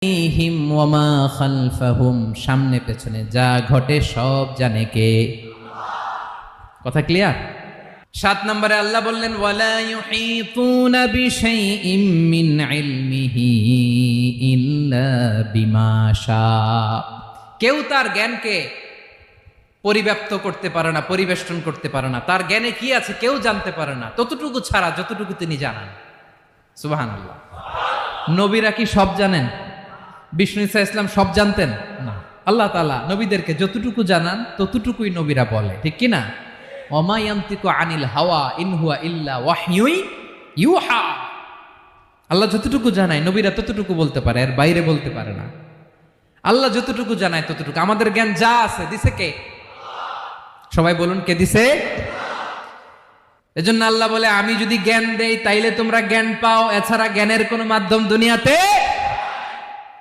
হিম ওয়ামা খালফাহুম, সামনে পেছনে যা ঘটে সব জানে কে? কথা ক্লিয়ার? 7 নম্বরে আল্লাহ বললেন ওয়ালা ইউহিতুনা বিশাইইম মিন ইলমিহি ইল্লা বিমা শা। কেউ তার জ্ঞানকে পরিব্যাপ্ত করতে পারে না, পরিবেষ্টন করতে পারে না। তার জ্ঞানে কি আছে কেউ জানতে পারে না, ততটুকু ছাড়া যতটুকু তিনি জানান। সুবহানাল্লাহ। নবীরা কি সব জানেন? বিষ্ণু ঈসা ইসলাম সব জানতেন না। আল্লাহ তাআলা নবীদেরকে যতটুকু জানান ততটুকুই নবীরা বলে, ঠিক কি না? ওমা ইয়ানতিকু আনিল হাওয়া ইন হুয়া ইল্লা ওয়াহয়ুন ইউহা। আল্লাহ যতটুকু জানায় নবীরা ততটুকু বলতে পারে, এর বাইরে বলতে পারে না। আল্লাহ যতটুকু জানায় ততটুকু। আমাদের জ্ঞান যা আছে দিছে কে? সবাই বলুন, কে দিছে? এজন্য আল্লাহ বলে আমি যদি জ্ঞান দেই তাইলে তোমরা জ্ঞান পাও, এছাড়া জ্ঞানের কোনো মাধ্যম দুনিয়াতে